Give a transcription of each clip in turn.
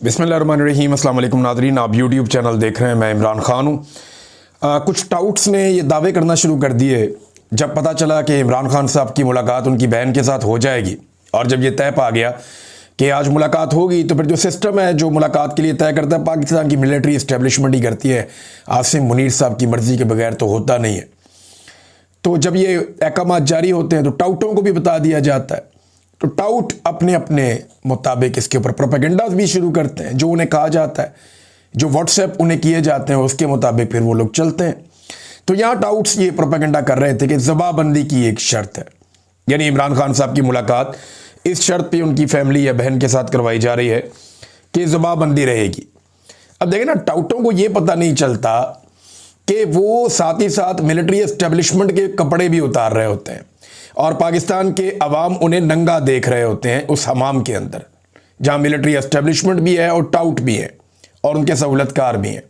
बिस्मिल्लाहिर्रहमानिर्रहीम। अस्सलाम वालेकुम नाज़रीन, आप यूट्यूब चैनल देख रहे हैं। मैं इमरान खान हूँ। कुछ टाउट्स ने ये दावे करना शुरू कर दिए जब पता चला कि इमरान खान साहब की मुलाकात उनकी बहन के साथ हो जाएगी, और जब ये तय पा गया कि आज मुलाकात होगी, तो फिर जो सिस्टम है जो मुलाकात के लिए तय करता है पाकिस्तान की मिलिट्री इस्टेब्लिशमेंट ही करती है। आसिम मुनीर साहब की मर्ज़ी के बगैर तो होता नहीं है। तो जब ये अहकाम जारी होते हैं तो टाउटों को भी बता दिया जाता है। तो टाउट अपने अपने मुताबिक इसके ऊपर प्रोपेगेंडास भी शुरू करते हैं। जो उन्हें कहा जाता है, जो व्हाट्सएप उन्हें किए जाते हैं, उसके मुताबिक फिर वो लोग चलते हैं। तो यहाँ टाउट्स ये प्रोपेगेंडा कर रहे थे कि ज़बाबंदी की एक शर्त है, यानी इमरान खान साहब की मुलाकात इस शर्त पे उनकी फैमिली या बहन के साथ करवाई जा रही है कि ज़बाबंदी रहेगी। अब देखें ना, टाउटों को ये पता नहीं चलता कि वो साथ ही साथ मिलिट्री एस्टेब्लिशमेंट के कपड़े भी उतार रहे होते हैं और पाकिस्तान के अवाम उन्हें नंगा देख रहे होते हैं उस हमाम के अंदर, जहां मिलिट्री एस्टेब्लिशमेंट भी है और टाउट भी है और उनके सहूलतकार भी हैं।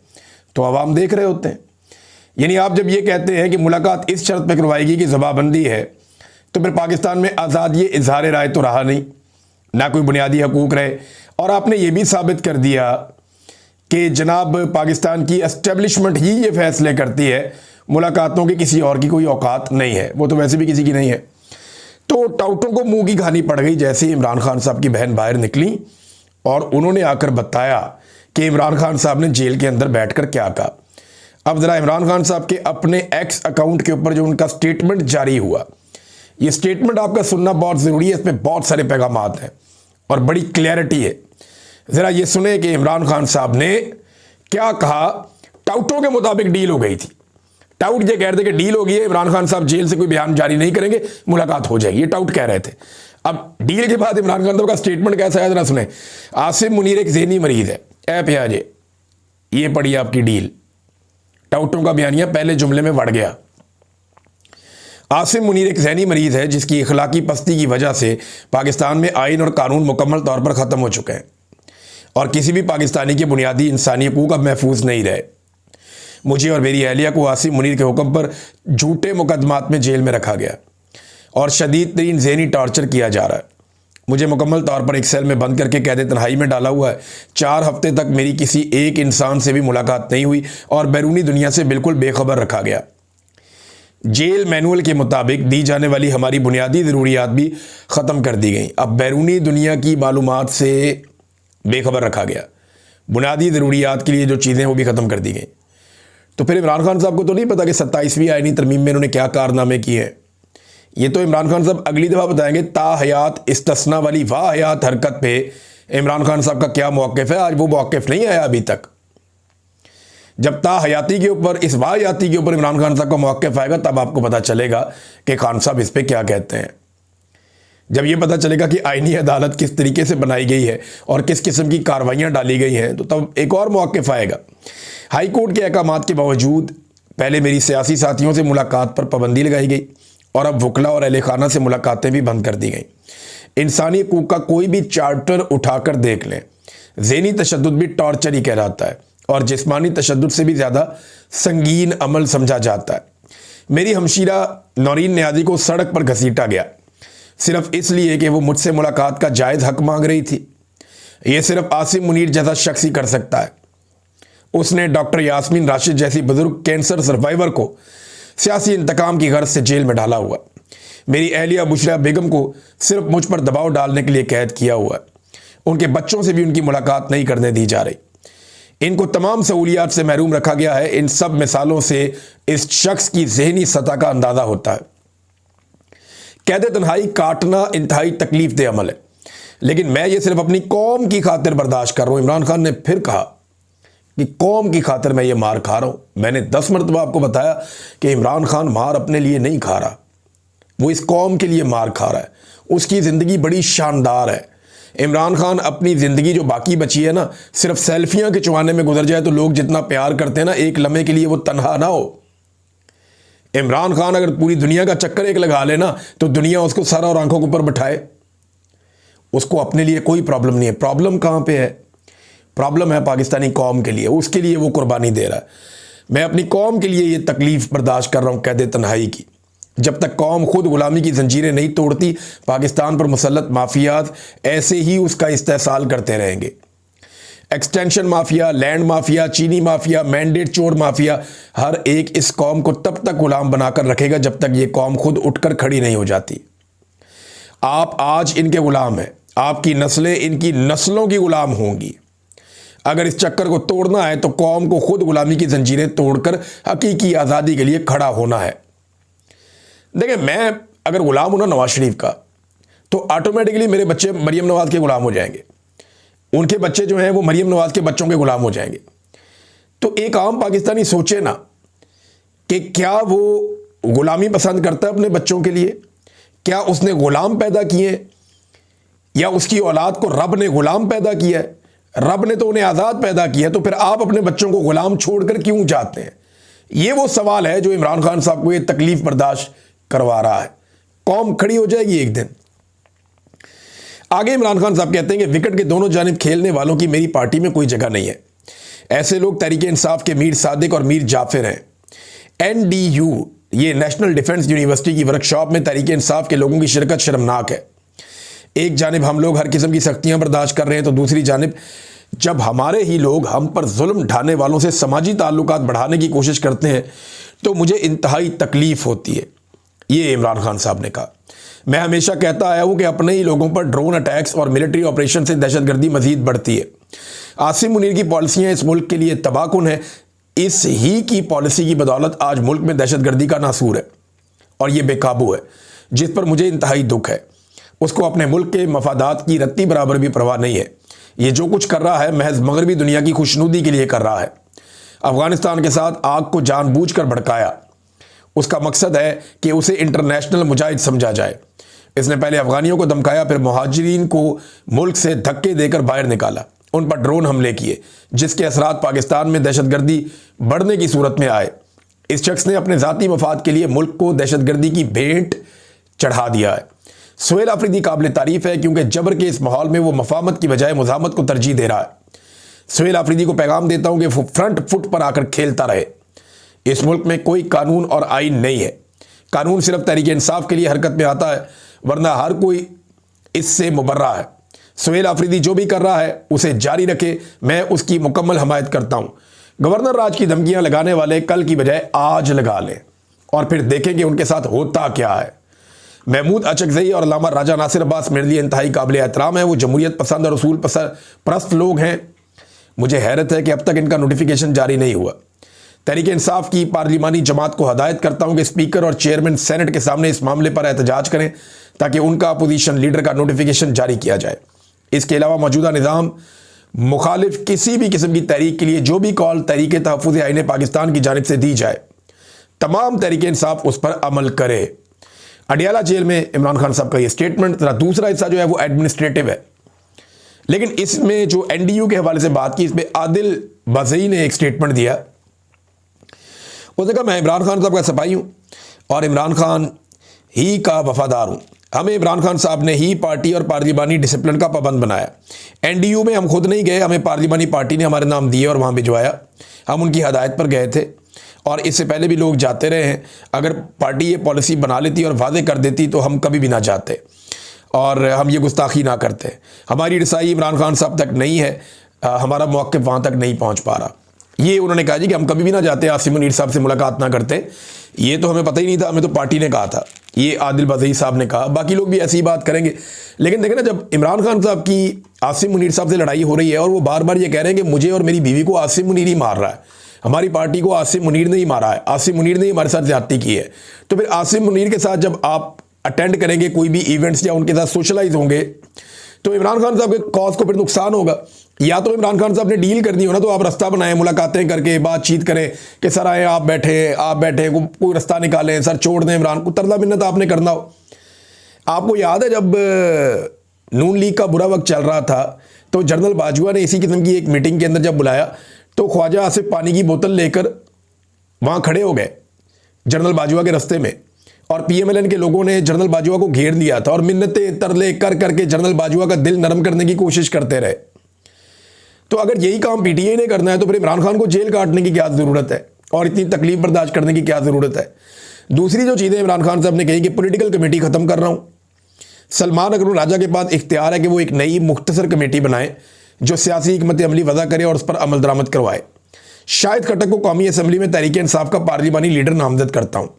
तो अवाम देख रहे होते हैं। यानी आप जब ये कहते हैं कि मुलाकात इस शर्त पर करवाएगी कि ज़बाबंदी है, तो फिर पाकिस्तान में आज़ादी इजहार राय तो रहा नहीं, ना कोई बुनियादी हकूक़ रहे। और आपने ये भी साबित कर दिया कि जनाब पाकिस्तान की एस्टेब्लिशमेंट ही ये फैसले करती है, मुलाकातों की किसी और की कोई औकात नहीं है, वो तो वैसे भी किसी की नहीं है। तो टाउटों को मुंह की खानी पड़ गई जैसे ही इमरान खान साहब की बहन बाहर निकली और उन्होंने आकर बताया कि इमरान खान साहब ने जेल के अंदर बैठकर क्या कहा। अब ज़रा इमरान खान साहब के अपने एक्स अकाउंट के ऊपर जो उनका स्टेटमेंट जारी हुआ, ये स्टेटमेंट आपका सुनना बहुत ज़रूरी है। इसमें बहुत सारे पैगामात हैं और बड़ी क्लैरिटी है। ज़रा ये सुने कि इमरान खान साहब ने क्या कहा। टाउटों के मुताबिक डील हो गई थी। टाउट ये कह रहे थे कि डील हो गई है, इमरान खान साहब जेल से कोई बयान जारी नहीं करेंगे, मुलाकात हो जाएगी, ये टाउट कह रहे थे। अब डील के बाद इमरान खान साहब का स्टेटमेंट कैसा है, जरा सुने। आसिम मुनीर एक ज़हनी मरीज है, ए प्याजे, ये पड़ी आपकी डील। टाउटों का बयानिया पहले जुमले में बढ़ गया। आसिम मुनीर एक ज़हनी मरीज है जिसकी इखलाकी पस्ती की वजह से पाकिस्तान में आइन और कानून मुकम्मल तौर पर ख़त्म हो चुके हैं और किसी भी पाकिस्तानी के बुनियादी इंसानी हकूक़ अब महफूज नहीं रहे। मुझे और मेरी अहलिया को आसिम मुनीर के हुक्म पर झूठे मुकदमात में जेल में रखा गया और शदीद तरीन ज़हनी टॉर्चर किया जा रहा है। मुझे मुकम्मल तौर पर एक सेल में बंद करके कैद तन्हाई में डाला हुआ है। 4 हफ्ते तक मेरी किसी एक इंसान से भी मुलाकात नहीं हुई और बैरूनी दुनिया से बिल्कुल बेखबर रखा गया। जेल मैनुअल के मुताबिक दी जाने वाली हमारी बुनियादी ज़रूरियात भी ख़त्म कर दी गई। अब बैरूनी दुनिया की मालूमात से बेखबर रखा गया। बुनियादी ज़रूरियात के लिए जो चीज़ें वो भी ख़त्म कर दी गई। तो फिर इमरान खान साहब को तो नहीं पता कि 27वीं आईनी तरमीम में इन्होंने क्या कारनामे किए हैं। ये तो इमरान खान साहब अगली दफ़ा बताएंगे। ताहयात इस्तस्ना वाली वाहयात हरकत पे इमरान खान साहब का क्या मौक़िफ़ है, आज वो मौक़िफ़ नहीं आया अभी तक। जब ताहयाती के ऊपर, इस वाहयाती के ऊपर इमरान खान साहब का मौक़िफ़ आएगा, तब आपको पता चलेगा कि खान साहब इस पर क्या कहते हैं। जब ये पता चलेगा कि आईनी अदालत किस तरीके से बनाई गई है और किस किस्म की कार्रवाइयाँ डाली गई हैं, तो तब एक और मौक़िफ़ आएगा। हाई कोर्ट के अहकामात के बावजूद पहले मेरी सियासी साथियों से मुलाकात पर पाबंदी लगाई गई और अब वकला और अहले खाना से मुलाकातें भी बंद कर दी गई। इंसानी हकूक़ का कोई भी चार्टर उठाकर देख लें, ज़हनी तशद्दुद भी टॉर्चर ही कहलाता है और जिस्मानी तशद्दुद से भी ज़्यादा संगीन अमल समझा जाता है। मेरी हमशीरा नौरीन नियाज़ी को सड़क पर घसीटा गया सिर्फ इसलिए कि वो मुझसे मुलाकात का जायज़ हक मांग रही थी। ये सिर्फ आसिम मुनीर जैसा शख्स ही कर सकता है। उसने डॉक्टर यास्मीन राशिद जैसी बुजुर्ग कैंसर सर्वाइवर को सियासी इंतकाम की गर्ज से जेल में डाला हुआ। मेरी अहलिया बुशरा बेगम को सिर्फ मुझ पर दबाव डालने के लिए कैद किया हुआ। उनके बच्चों से भी उनकी मुलाकात नहीं करने दी जा रही। इनको तमाम सहूलियात से महरूम रखा गया है। इन सब मिसालों से इस शख्स की ज़हनी सतह का अंदाज़ा होता है। कैद तन्हाई काटना इंतहाई तकलीफ दे अमल है, लेकिन मैं ये सिर्फ अपनी कौम की खातिर बर्दाश्त कर रहा हूँ। इमरान खान ने फिर कहा कि कौम की खातिर मैं ये मार खा रहा हूँ। मैंने 10 मरतबा आपको बताया कि इमरान खान मार अपने लिए नहीं खा रहा, वो इस कौम के लिए मार खा रहा है। उसकी ज़िंदगी बड़ी शानदार है। इमरान खान अपनी ज़िंदगी जो बाकी बची है ना, सिर्फ सेल्फियाँ खिंचवाने में गुजर जाए तो लोग जितना प्यार करते हैं ना, एक लम्हे के लिए वो तनहा ना हो। इमरान खान अगर पूरी दुनिया का चक्कर एक लगा लेना तो दुनिया उसको सर और आंखों के ऊपर बिठाए। उसको अपने लिए कोई प्रॉब्लम नहीं है। प्रॉब्लम कहाँ पे है? प्रॉब्लम है पाकिस्तानी कौम के लिए, उसके लिए वो कुर्बानी दे रहा है। मैं अपनी कौम के लिए ये तकलीफ़ बर्दाश्त कर रहा हूँ कैद तन्हाई की। जब तक कौम खुद गुलामी की जंजीरें नहीं तोड़ती, पाकिस्तान पर मुसल्लत माफियात ऐसे ही उसका इस्तेहसाल करते रहेंगे। एक्सटेंशन माफिया, लैंड माफिया, चीनी माफिया, मैंडेट चोर माफिया, हर एक इस कौम को तब तक गुलाम बनाकर रखेगा जब तक ये कौम खुद उठकर खड़ी नहीं हो जाती। आप आज इनके गुलाम हैं, आपकी नस्लें इनकी नस्लों की गुलाम होंगी। अगर इस चक्कर को तोड़ना है तो कौम को खुद गुलामी की जंजीरें तोड़कर हकीकी आज़ादी के लिए खड़ा होना है। देखिए, मैं अगर गुलाम हूं ना नवाज शरीफ का, तो ऑटोमेटिकली मेरे बच्चे मरियम नवाज के गुलाम हो जाएंगे, उनके बच्चे जो हैं वो मरियम नवाज के बच्चों के गुलाम हो जाएंगे। तो एक आम पाकिस्तानी सोचे ना कि क्या वो गुलामी पसंद करता है अपने बच्चों के लिए? क्या उसने गुलाम पैदा किए या उसकी औलाद को रब ने गुलाम पैदा किया है? रब ने तो उन्हें आज़ाद पैदा किया, तो फिर आप अपने बच्चों को गुलाम छोड़कर क्यों जाते हैं? ये वो सवाल है जो इमरान खान साहब को ये तकलीफ बर्दाश्त करवा रहा है। कौम खड़ी हो जाएगी एक दिन। आगे इमरान खान साहब कहते हैं कि विकेट के दोनों जानिब खेलने वालों की मेरी पार्टी में कोई जगह नहीं है। ऐसे लोग तहरीक इंसाफ के मीर सादिक और मीर जाफिर हैं। NDU, ये नेशनल डिफेंस यूनिवर्सिटी की वर्कशॉप में तहरीक इंसाफ के लोगों की शिरकत शर्मनाक है। एक जानिब हम लोग हर किस्म की सख्तियां बर्दाश्त कर रहे हैं, तो दूसरी जानिब जब हमारे ही लोग हम पर जुल्म ढाने वालों से समाजी ताल्लुकात बढ़ाने की कोशिश करते हैं तो मुझे इंतहाई तकलीफ होती है। ये इमरान खान साहब ने कहा। मैं हमेशा कहता आया हूं कि अपने ही लोगों पर ड्रोन अटैक्स और मिलिट्री ऑपरेशन से दहशतगर्दी मजीद बढ़ती है। आसिम मुनीर की पॉलिसियां इस मुल्क के लिए तबाहकुन है। इस ही की पॉलिसी की बदौलत आज मुल्क में दहशतगर्दी का नासूर है और ये बेकाबू है, जिस पर मुझे इंतहाई दुख है। उसको अपने मुल्क के मफादात की रत्ती बराबर भी परवाह नहीं है। ये जो कुछ कर रहा है महज मगरबी दुनिया की खुशनुदी के लिए कर रहा है। अफगानिस्तान के साथ आग को जानबूझकर भड़काया। उसका मकसद है कि उसे इंटरनेशनल मुजाहिद समझा जाए। इसने पहले अफगानियों को धमकाया, फिर मुहाजिरीन को मुल्क से धक्के देकर बाहर निकाला, उन पर ड्रोन हमले किए, जिसके असरात पाकिस्तान में दहशतगर्दी बढ़ने की सूरत में आए। इस शख्स ने अपने ज़ाती मफाद के लिए मुल्क को दहशतगर्दी की भेंट चढ़ा दिया है। सुहेल आफरीदी काबिल तारीफ है, क्योंकि जबर के इस माहौल में वो मफामत की बजाय मुज़ामत को तरजीह दे रहा है। सुहेल आफरीदी को पैगाम देता हूं कि फ्रंट फुट पर आकर खेलता रहे। इस मुल्क में कोई कानून और आइन नहीं है। कानून सिर्फ तहरीक इंसाफ के लिए हरकत में आता है, वरना हर कोई इससे मुबर्रा है। सुहेल आफरीदी जो भी कर रहा है उसे जारी रखे, मैं उसकी मुकम्मल हमायत करता हूं। गवर्नर राज की धमकियां लगाने वाले कल की बजाय आज लगा लें और फिर देखें कि उनके साथ होता क्या है। महमूद अचकज़ई और अल्लामा राजा नासिर अब्बास मेरे लिए इंतहाई काबिल एहतराम है। वो जमहूरियत पसंद और रसूल परस्त लोग हैं। मुझे हैरत है कि अब तक इनका नोटिफिकेशन जारी नहीं हुआ। तहरीक इंसाफ की पार्लिमानी जमात को हदायत करता हूं कि स्पीकर और चेयरमैन सेनेट के सामने इस मामले पर एहतजाज करें ताकि उनका अपोजिशन लीडर का नोटिफिकेशन जारी किया जाए। इसके अलावा मौजूदा निज़ाम मुखालिफ किसी भी किस्म की तहरीक के लिए जो भी कॉल तहरीक तहफ़्फ़ुज़ आईन पाकिस्तान की जानिब से दी जाए, तमाम तहरीक इंसाफ उस पर अमल करे। अडियाला जेल में इमरान खान साहब का ये स्टेटमेंट। जरा दूसरा हिस्सा जो है वो एडमिनिस्ट्रेटिव है, लेकिन इसमें जो NDU के हवाले से बात की, इसमें आदिल बज़ई ने एक स्टेटमेंट दिया। उसने कहा मैं इमरान खान साहब का सिपाही हूँ और इमरान खान ही का वफादार हूँ। हमें इमरान खान साहब ने ही पार्टी और पार्लिमानी डिसिप्लिन का पाबंद बनाया। NDU में हम खुद नहीं गए, हमें पार्लिमानी पार्टी ने हमारे नाम दिए और वहाँ भिजवाया। हम उनकी हदायत पर गए थे और इससे पहले भी लोग जाते रहे हैं। अगर पार्टी ये पॉलिसी बना लेती और वादे कर देती तो हम कभी भी ना जाते और हम ये गुस्ताखी ना करते। हमारी रसाई इमरान खान साहब तक नहीं है, हमारा मौक़िफ़ वहाँ तक नहीं पहुँच पा रहा। ये उन्होंने कहा जी कि हम कभी भी ना जाते, आसिम मुनीर साहब से मुलाकात ना करते। ये तो हमें पता ही नहीं था, हमें तो पार्टी ने कहा था। ये आदिल बज़ई साहब ने कहा। बाकी लोग भी ऐसी बात करेंगे, लेकिन देखें ना, जब इमरान खान साहब की आसिम मुनीर साहब से लड़ाई हो रही है और वो बार बार ये कह रहे हैं कि मुझे और मेरी बीवी को आसिम मुनीर ही मार रहा है, हमारी पार्टी को आसिम मुनीर ने ही मारा है, आसिम मुनीर ने ही हमारे साथ ज्यादती की है, तो फिर आसिम मुनीर के साथ जब आप अटेंड करेंगे कोई भी इवेंट्स या उनके साथ सोशलाइज होंगे तो इमरान खान साहब के कॉज को फिर नुकसान होगा। या तो इमरान खान साहब ने डील करनी हो ना, तो आप रास्ता बनाएं, मुलाकातें करके बातचीत करें कि सर आए, आप बैठे कोई रास्ता निकालें, सर छोड़ दें इमरान को। तरला मिन्नत आपने करना हो। आपको याद है जब नून लीग का बुरा वक्त चल रहा था तो जनरल बाजवा ने इसी किस्म की एक मीटिंग के अंदर जब बुलाया तो ख्वाजा आसिफ पानी की बोतल लेकर वहाँ खड़े हो गए जनरल बाजवा के रास्ते में, और PMLN के लोगों ने जनरल बाजवा को घेर दिया था और मिन्नतें तरले कर करके जनरल बाजवा का दिल नरम करने की कोशिश करते रहे। तो अगर यही काम PTI ने करना है तो फिर इमरान खान को जेल काटने की क्या ज़रूरत है और इतनी तकलीफ बर्दाश्त करने की क्या ज़रूरत है। दूसरी जो चीज़ें इमरान खान साहब ने कही कि पॉलिटिकल कमेटी ख़त्म कर रहा हूँ। सलमान अकबर राजा के पास इख्तियार है कि वो एक नई मुख्तसर कमेटी बनाएं जो सियासी हिकमत अमली वज़ा करे और उस पर अमल दरामद करवाए। शाहिद खट्टक को कौमी असम्बली में तहरीक इंसाफ का पार्लिमानी लीडर नामजद करता हूँ।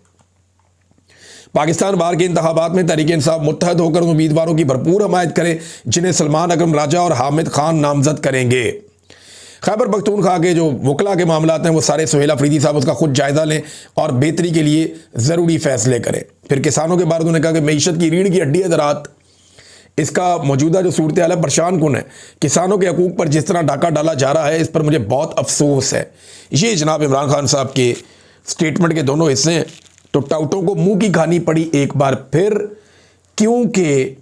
पाकिस्तान बार के इंतखाबात में तहरीक इंसाफ मुत्तहद होकर उन उम्मीदवारों की भरपूर हमायत करे जिन्हें सलमान अकरम राजा और हामिद खान नामजद करेंगे। खैबर पख्तूनख्वा के जो वकला के मामलात हैं वो सारे सुहेल अफरीदी साहब उसका खुद जायज़ा लें और बेहतरी के लिए ज़रूरी फ़ैसले करें। फिर किसानों के बारे में उन्होंने कहा कि मईशत की रीढ़ की हड्डी है ज़राअत, इसका मौजूदा जो सूरत हाल है परेशान कुन है। किसानों के हकूक़ पर जिस तरह डाका डाला जा रहा है इस पर मुझे बहुत अफसोस है। ये जनाब इमरान खान साहब के स्टेटमेंट के दोनों हिस्से हैं। तो टाउटों को मुंह की खानी पड़ी एक बार फिर, क्योंकि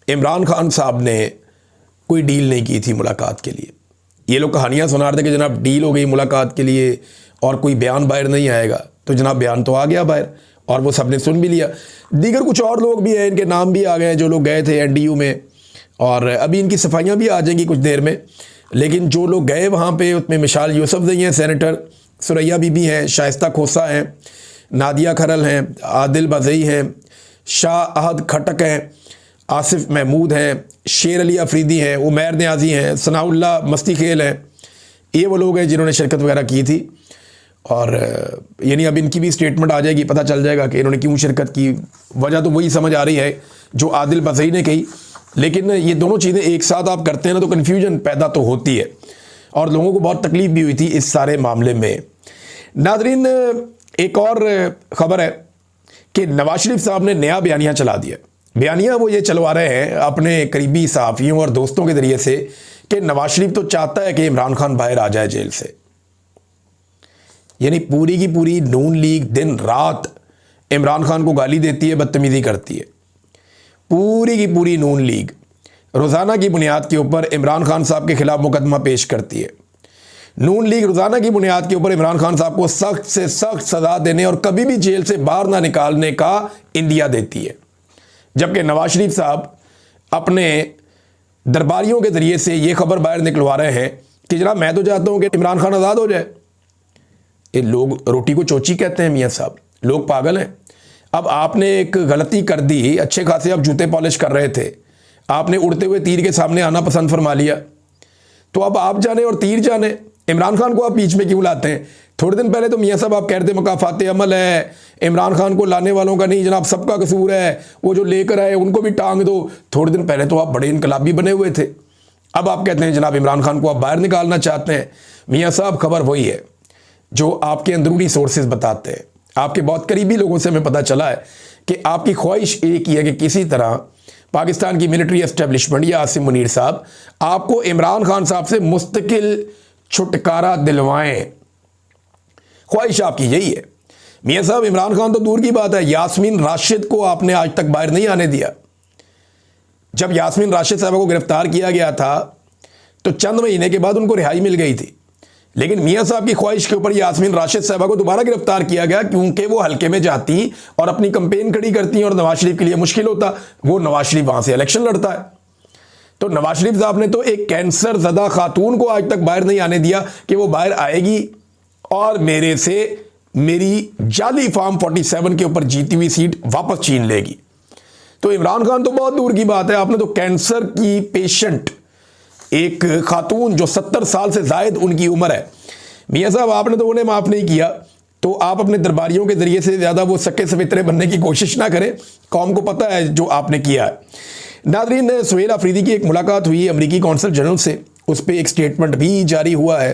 इमरान खान साहब ने कोई डील नहीं की थी मुलाकात के लिए। ये लोग कहानियाँ सुना रहे थे कि जनाब डील हो गई मुलाकात के लिए और कोई बयान बाहर नहीं आएगा, तो जनाब बयान तो आ गया बाहर और वो सबने सुन भी लिया। दीगर कुछ और लोग भी हैं, इनके नाम भी आ गए हैं जो लोग गए थे एनडीयू में, और अभी इनकी सफाइयाँ भी आ जाएंगी कुछ देर में। लेकिन जो लोग गए वहाँ पे उसमें मिशाल यूसुफजई हैं, सेनेटर सुरैया बीबी हैं, शाइस्ता खोसा हैं, नादिया खरल हैं, आदिल बज़ई हैं, शाह अहद खट्टक हैं, आसिफ महमूद हैं, शेर अली अफरीदी हैं, उमैर न्याजी हैं, सनाउल्लाह मस्ती खेल हैं। ये वो लोग हैं जिन्होंने शिरकत वगैरह की थी। और यानी अब इनकी भी स्टेटमेंट आ जाएगी, पता चल जाएगा कि इन्होंने क्यों शिरकत की। वजह तो वही समझ आ रही है जो आदिल बज़ई ने कही, लेकिन ये दोनों चीज़ें एक साथ आप करते हैं ना तो कन्फ्यूजन पैदा तो होती है और लोगों को बहुत तकलीफ भी हुई थी इस सारे मामले में। नाज़रीन, एक और ख़बर है कि नवाज शरीफ साहब ने नया बयानिया चला दिया। बयानिया वो ये चलवा रहे हैं अपने करीबी सहाफ़ियों और दोस्तों के ज़रिए से कि नवाज शरीफ तो चाहता है कि इमरान खान बाहर आ जाए जेल से। यानी पूरी की पूरी नून लीग दिन रात इमरान खान को गाली देती है, बदतमीज़ी करती है। पूरी की पूरी नून लीग रोज़ाना की बुनियाद के ऊपर इमरान खान साहब के खिलाफ मुकदमा पेश करती है। नून लीग रोज़ाना की बुनियाद के ऊपर इमरान खान साहब को सख्त से सख्त सज़ा देने और कभी भी जेल से बाहर ना निकालने का इंदिया देती है। जबकि नवाज शरीफ साहब अपने दरबारियों के ज़रिए से ये खबर बाहर निकलवा रहे हैं कि जनाब मैं तो चाहता हूँ कि इमरान खान आज़ाद हो जाए। ये लोग रोटी को चोची कहते हैं मियाँ साहब, लोग पागल हैं। अब आपने एक गलती कर दी, अच्छे खासे आप जूते पॉलिश कर रहे थे, आपने उड़ते हुए तीर के सामने आना पसंद फरमा लिया, तो अब आप जाने और तीर जाने। इमरान खान को आप बीच में क्यों लाते हैं? थोड़े दिन पहले तो मियाँ साहब आप कहते मकाफात अमल है, इमरान खान को लाने वालों का नहीं जनाब सबका कसूर है, वो जो लेकर आए उनको भी टांग दो। थोड़े दिन पहले तो आप बड़े इनकलाबी बने हुए थे, अब आप कहते हैं जनाब इमरान खान को आप बाहर निकालना चाहते हैं। मियाँ साहब खबर वही है जो आपके अंदरूनी सोर्सेज बताते हैं। आपके बहुत करीबी लोगों से हमें पता चला है कि आपकी ख्वाहिश एक ही है कि किसी तरह पाकिस्तान की मिलिट्री एस्टेब्लिशमेंट या आसिम मुनीर साहब आपको इमरान खान साहब से मुस्तकिल छुटकारा दिलवाएं। ख्वाहिश आपकी यही है। मियाँ साहब इमरान खान तो दूर की बात है, यास्मीन राशिद को आपने आज तक बाहर नहीं आने दिया। जब यास्मीन राशिद साहब को गिरफ्तार किया गया था तो चंद महीने के बाद उनको रिहाई मिल गई थी, लेकिन मियाँ साहब की ख्वाहिश के ऊपर यास्मीन राशिद साहबा को दोबारा गिरफ्तार किया गया क्योंकि वो हल्के में जाती और अपनी कंपेन खड़ी करती और नवाज शरीफ के लिए मुश्किल होता। वो नवाज शरीफ वहां से इलेक्शन लड़ता है। तो नवाज शरीफ साहब ने तो एक कैंसर ज़दा खातून को आज तक बाहर नहीं आने दिया कि वो बाहर आएगी और मेरे से मेरी जाली फार्म 47 के ऊपर जीती हुई सीट वापस छीन लेगी। तो इमरान खान तो बहुत दूर की बात है, आपने तो कैंसर की पेशेंट एक खातून जो 70 साल से जायद उनकी उम्र है, मियाँ साहब आपने तो उन्हें माफ़ नहीं किया। तो आप अपने दरबारियों के ज़रिए से ज़्यादा वो सके सवित्रे बनने की कोशिश ना करें, कौम को पता है जो आपने किया है। नाज़रीन, सुहेल अफरीदी की एक मुलाकात हुई अमरीकी कौंसल जनरल से, उस पर एक स्टेटमेंट भी जारी हुआ है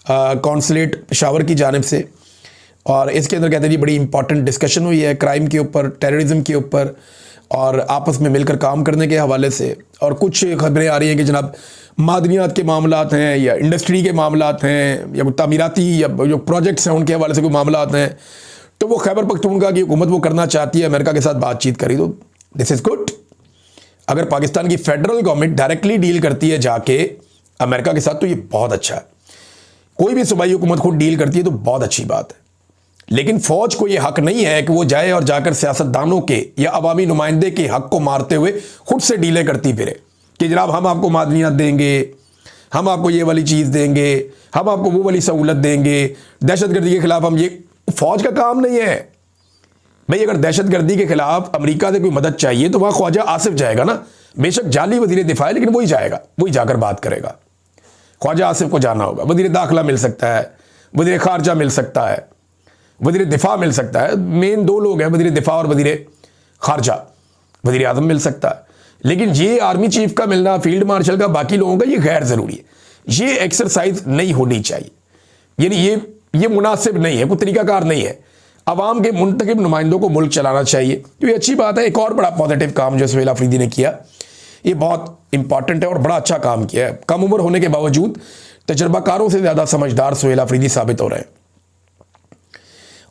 कौंसलेट पेशावर की जानिब से, और इसके अंदर कहते हैं जी बड़ी इंपॉर्टेंट डिस्कशन हुई है क्राइम के ऊपर, टेररिज्म के ऊपर और आपस में मिलकर काम करने के हवाले से। और कुछ खबरें आ रही हैं कि जनाब मादनियात के मामलात हैं या इंडस्ट्री के मामलात हैं या तामीराती या जो प्रोजेक्ट्स हैं उनके हवाले से कोई मामलात हैं, तो वो खैबर पख्तूनख्वा की हुकूमत वो करना चाहती है अमेरिका के साथ बातचीत करी। तो दिस इज़ गुड। अगर पाकिस्तान की फेडरल गवर्नमेंट डायरेक्टली डील करती है जाके अमेरिका के साथ तो ये बहुत अच्छा है। कोई भी सूबाई हुकूमत खुद डील करती है तो बहुत अच्छी बात है, लेकिन फौज को यह हक नहीं है कि वो जाए और जाकर सियासतदानों के या अवामी नुमाइंदे के हक को मारते हुए खुद से डीलें करती फिरे कि जनाब हम आपको मादनियात देंगे, हम आपको ये वाली चीज़ देंगे, हम आपको वो वाली सहूलत देंगे, दहशतगर्दी के खिलाफ हम ये। फौज का काम नहीं है भाई। अगर दहशतगर्दी के खिलाफ अमेरिका से कोई मदद चाहिए तो वहाँ ख्वाजा आसिफ जाएगा ना, बेशक जाली वजीर दिफा है लेकिन वही जाएगा, वही जाकर बात करेगा। ख्वाजा आसिफ को जाना होगा, वज़ीर दाखिला मिल सकता है, वज़ीर खारजा मिल सकता है, वज़ीर दिफा मिल सकता है। मेन दो लोग हैं, वज़ीर दिफा और वज़ीर खारजा। वज़ीर आज़म मिल सकता है, लेकिन ये आर्मी चीफ का मिलना, फील्ड मार्शल का, बाकी लोगों का, ये गैर ज़रूरी है। ये एक्सरसाइज नहीं होनी चाहिए, यानी ये मुनासिब नहीं है, कोई तरीकाकार नहीं है। अवाम के मुंतखब नुमाइंदों को मुल्क चलाना चाहिए, तो ये अच्छी बात है। एक और बड़ा पॉजिटिव काम जो सुहेल अफरीदी ने किया, ये बहुत इंपॉर्टेंट है और बड़ा अच्छा काम किया है। कम उम्र होने के बावजूद तजर्बाकारों से ज़्यादा समझदार सुहेल अफरीदी साबित हो रहे हैं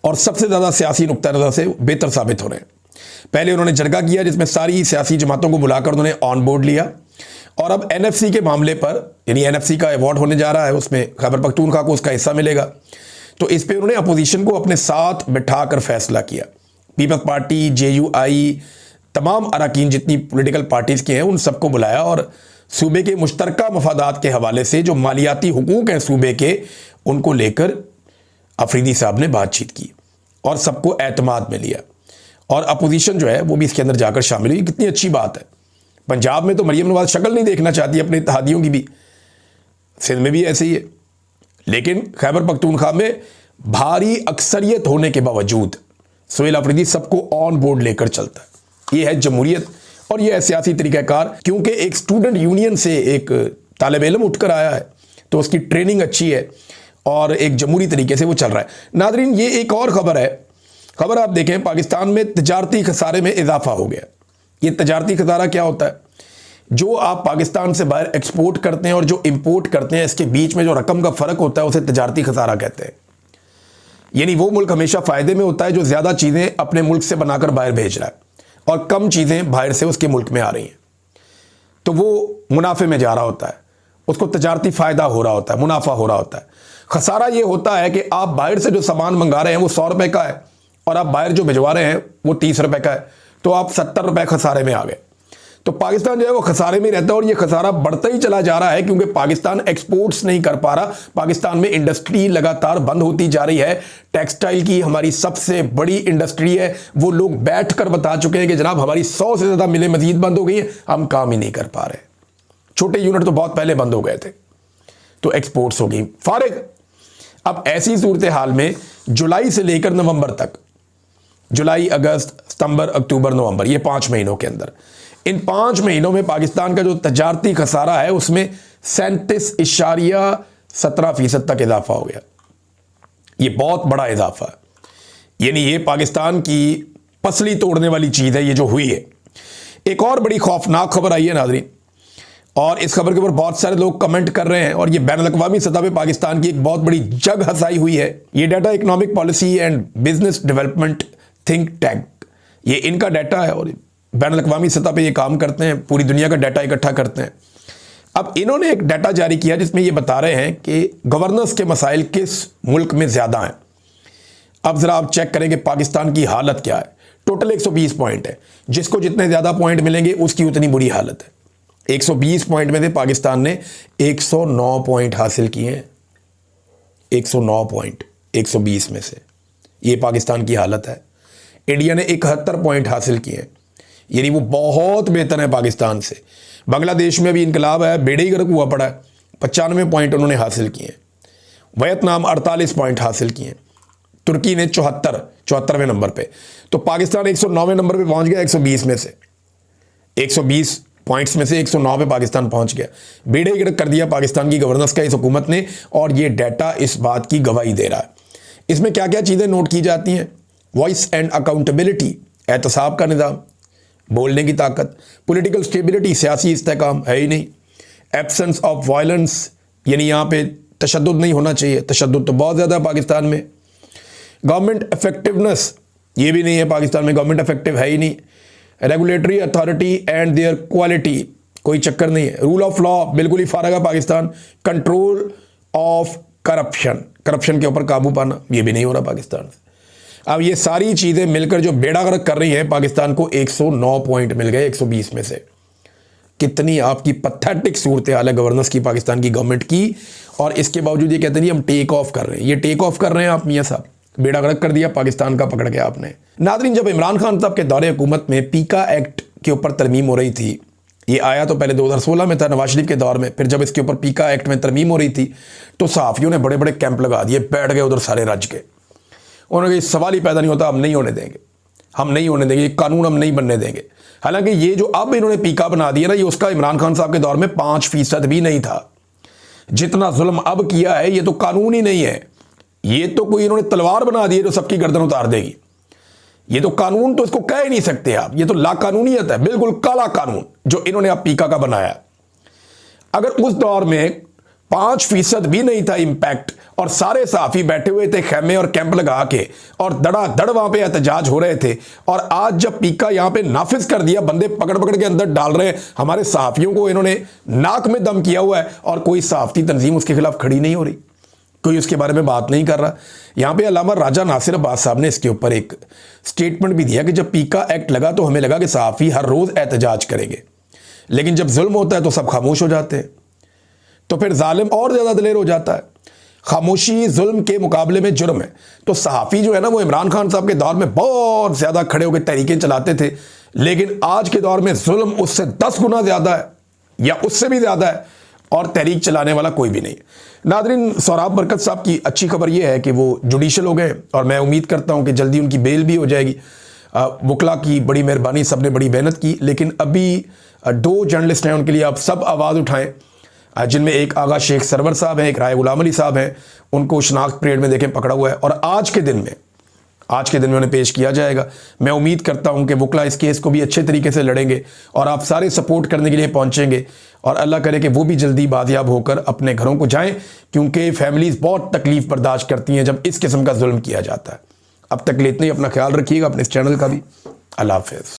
और सबसे ज़्यादा सियासी नुक्ता नज़र से बेहतर साबित हो रहे हैं। पहले उन्होंने जरगा किया जिसमें सारी सियासी जमातों को बुलाकर उन्होंने ऑन बोर्ड लिया, और अब एनएफसी के मामले पर, यानी एनएफसी का अवार्ड होने जा रहा है, उसमें खैबर पख्तूनख्वा को उसका हिस्सा मिलेगा, तो इस पे उन्होंने अपोजिशन को अपने साथ बिठाकर फैसला किया। पीपल्स पार्टी, जेयूआई, तमाम अरकान जितनी पॉलिटिकल पार्टीज़ के हैं उन सबको बुलाया और सूबे के मुश्तरका मफादात के हवाले से जो मालियाती हुकूक हैं सूबे के, उनको लेकर अफरीदी साहब ने बातचीत की और सबको एतमाद में लिया, और अपोजिशन जो है वो भी इसके अंदर जाकर शामिल हुई। कितनी अच्छी बात है। पंजाब में तो मरियम नवाज शक्ल नहीं देखना चाहती अपने इत्तेहादियों की भी, सिंध में भी ऐसे ही है, लेकिन खैबर पख्तूनख्वा में भारी अक्सरियत होने के बावजूद सुहेल अफरीदी सबको ऑन बोर्ड लेकर चलता है। ये है जमहूरियत और ये है सियासी तरीक़ाकार, क्योंकि एक स्टूडेंट यूनियन से एक तालिब इल्म उठकर आया है तो उसकी ट्रेनिंग अच्छी है और एक जमहूरी तरीके से वो चल रहा है। नादरीन, ये एक और ख़बर है। खबर आप देखें, पाकिस्तान में तजारती खसारे में इजाफा हो गया। ये तजारती खसारा क्या होता है? जो आप पाकिस्तान से बाहर एक्सपोर्ट करते हैं और जो इंपोर्ट करते हैं, इसके बीच में जो रकम का फ़र्क होता है उसे तजारती खसारा कहते हैं। यानी वो मुल्क हमेशा फ़ायदे में होता है जो ज़्यादा चीज़ें अपने मुल्क से बनाकर बाहर भेज रहा है और कम चीज़ें बाहर से उसके मुल्क में आ रही हैं, तो वो मुनाफे में जा रहा होता है, उसको तजारती फ़ायदा हो रहा होता है, मुनाफा हो रहा होता है। खसारा ये होता है कि आप बाहर से जो सामान मंगा रहे हैं वो 100 रुपये का है और आप बाहर जो भिजवा रहे हैं वो 30 रुपये का है, तो आप 70 रुपये खसारे में आ गए। तो पाकिस्तान जो है वो खसारे में रहता है और ये खसारा बढ़ता ही चला जा रहा है क्योंकि पाकिस्तान एक्सपोर्ट्स नहीं कर पा रहा। पाकिस्तान में इंडस्ट्री लगातार बंद होती जा रही है। टेक्सटाइल की हमारी सबसे बड़ी इंडस्ट्री है, वो लोग बैठकर बता चुके हैं कि जनाब हमारी 100 से ज़्यादा मिलें मजीद बंद हो गई हैं, हम काम ही नहीं कर पा रहे। छोटे यूनिट तो बहुत पहले बंद हो गए थे, तो एक्सपोर्ट्स हो गई फारिग। अब ऐसी सूरत हाल में जुलाई से लेकर नवंबर तक, जुलाई, अगस्त, सितंबर, अक्टूबर, नवंबर, ये 5 महीनों के अंदर, इन 5 महीनों में पाकिस्तान का जो तजारती खसारा है उसमें 37.17% तक इजाफा हो गया। ये बहुत बड़ा इजाफा है, यानी ये पाकिस्तान की पसली तोड़ने वाली चीज़ है ये जो हुई है। एक और बड़ी खौफनाक खबर आई है नाज़रीन, और इस खबर के ऊपर बहुत सारे लोग कमेंट कर रहे हैं और ये बैनुल-अक़वामी सतह पे पाकिस्तान की एक बहुत बड़ी जग हसाई हुई है। ये data economic policy and business development think tank, ये इनका डाटा है और बैनुल-अक़वामी सतह पे ये काम करते हैं, पूरी दुनिया का डाटा इकट्ठा करते हैं। अब इन्होंने एक डाटा जारी किया जिसमें ये बता रहे हैं कि गवर्नेंस के मसाइल किस मुल्क में ज़्यादा हैं। अब ज़रा आप चेक करें कि पाकिस्तान की हालत क्या है। टोटल 120 पॉइंट है, जिसको जितने ज़्यादा पॉइंट मिलेंगे उसकी उतनी बुरी हालत है। 120 पॉइंट में से पाकिस्तान ने 109 पॉइंट हासिल किए हैं। 109 पॉइंट 120 में से, ये पाकिस्तान की हालत है। इंडिया ने 71 पॉइंट हासिल किए हैं, यानी वो बहुत बेहतर है पाकिस्तान से। बांग्लादेश में भी इनकलाब है, बेड़े ही गर्क हुआ पड़ा है, 95 पॉइंट उन्होंने हासिल किए। वियतनाम 48 पॉइंट हासिल किए। तुर्की ने 74वें नंबर पे। तो पाकिस्तान 109वें नंबर पे पहुंच गया 120 में से। 120 पॉइंट्स में से 109 पे पाकिस्तान पहुंच गया। बेड़े ही गर्क कर दिया पाकिस्तान की गवर्नेंस का इस हुकूमत ने, और ये डाटा इस बात की गवाही दे रहा है। इसमें क्या क्या चीज़ें नोट की जाती हैं? वॉइस एंड अकाउंटेबिलिटी, एहतसाब का निज़ाम, बोलने की ताकत, पॉलिटिकल स्टेबिलिटी, सियासी इस्तेहकाम है ही नहीं, एब्सेंस ऑफ वायलेंस, यानी यहाँ पे तशद्दुद नहीं होना चाहिए, तशद्दुद तो बहुत ज़्यादा है पाकिस्तान में। गवर्नमेंट इफेक्टिवनेस, ये भी नहीं है पाकिस्तान में, गवर्नमेंट इफेक्टिव है ही नहीं। Regulatory authority and there quality, कोई चक्कर नहीं है। रूल ऑफ लॉ बिल्कुल ही फारग है Pakistan. Control of corruption, corruption के ऊपर काबू पाना, ये भी नहीं हो रहा पाकिस्तान से। अब ये सारी चीज़ें मिलकर जो बेड़ा गर्क कर रही हैं, पाकिस्तान को 109 पॉइंट मिल गए 120 में से। कितनी आपकी पथेटिक सूरत हाल है गवर्नेंस की पाकिस्तान की गवर्नमेंट की, और इसके बावजूद ये कहते हैं हम टेक ऑफ कर रहे हैं। ये टेक ऑफ कर रहे हैं आप मियाँ साहब, बेड़ा गर्क कर दिया पाकिस्तान का पकड़ के आपने। नादरीन, जब इमरान खान साहब के दौरे हुकूमत में पीका एक्ट के ऊपर तरमीम हो रही थी, ये आया तो पहले 2016 में था नवाज शरीफ के दौर में, फिर जब इसके ऊपर पीका एक्ट में तरमीम हो रही थी तो सहाफ़ियों ने बड़े बड़े कैंप लगा दिए, बैठ गए उधर सारे रज के। उन्होंने कहा सवाल ही पैदा नहीं होता, हम नहीं होने देंगे, हम नहीं होने देंगे, ये कानून हम नहीं बनने देंगे। हालांकि ये जो अब इन्होंने पीका बना दिया ना, ये उसका इमरान खान साहब के दौर में 5% भी नहीं था। जितना जुल्म अब किया है ये तो कानून ही नहीं है, ये तो कोई इन्होंने तलवार बना दी है जो सबकी गर्दन उतार देगी। ये तो कानून तो इसको कह ही नहीं सकते आप, ये तो लाकानूनियत है, बिल्कुल काला कानून जो इन्होंने अब पीका का बनाया। अगर उस दौर में 5% भी नहीं था इंपैक्ट और सारे सहाफ़ी बैठे हुए थे खेमे और कैंप लगा के और धड़ाधड़ वहां पे एहतजाज हो रहे थे, और आज जब पीका यहां पे नाफिज कर दिया, बंदे पकड़ पकड़ के अंदर डाल रहे हैं, हमारे सहाफ़ियों को इन्होंने नाक में दम किया हुआ है और कोई सहाफ़ती तंजीम उसके खिलाफ खड़ी नहीं हो रही, कोई उसके बारे में बात नहीं कर रहा। यहां पे अल्लामा राजा नासिर अब्बास साहब ने इसके ऊपर एक स्टेटमेंट भी दिया कि जब पीका एक्ट लगा तो हमें लगा कि सहाफ़ी हर रोज़ एहतजाज करेंगे, लेकिन जब जुल्म होता है तो सब खामोश हो जाते हैं, तो फिर जालिम और ज़्यादा दिलेर हो जाता है। खामोशी जुल्म के मुकाबले में जुर्म है। तो सहाफ़ी जो है ना, वो इमरान खान साहब के दौर में बहुत ज़्यादा खड़े होकर तहरीकें चलाते थे, लेकिन आज के दौर में जुल्म उससे 10 गुना ज़्यादा है या उससे भी ज़्यादा है और तहरीक चलाने वाला कोई भी नहीं। नादरीन, सोहराब बरकत साहब की अच्छी खबर यह है कि वो जुडिशल हो गए और मैं उम्मीद करता हूँ कि जल्दी उनकी बेल भी हो जाएगी। वकला की बड़ी मेहरबानी, सब ने बड़ी मेहनत की, लेकिन अभी 2 जर्नलिस्ट हैं, उनके लिए आप सब आवाज़ उठाएं, जिनमें एक आगा शेख सरवर साहब हैं, एक राय गुलाम अली साहब हैं, उनको शनाख्त परेड में देखें पकड़ा हुआ है और आज के दिन में उन्हें पेश किया जाएगा। मैं उम्मीद करता हूं कि वकला इस केस को भी अच्छे तरीके से लड़ेंगे और आप सारे सपोर्ट करने के लिए पहुंचेंगे और अल्लाह करे कि वो भी जल्दी बादियाब होकर अपने घरों को जाएं, क्योंकि फैमिलीज़ बहुत तकलीफ़ बर्दाश्त करती हैं जब इस किस्म का जुल्म किया जाता है। अब तक के लिए इतना ही, अपना ख्याल रखिएगा, अपने इस चैनल का भी। अल्लाह हाफ़िज़।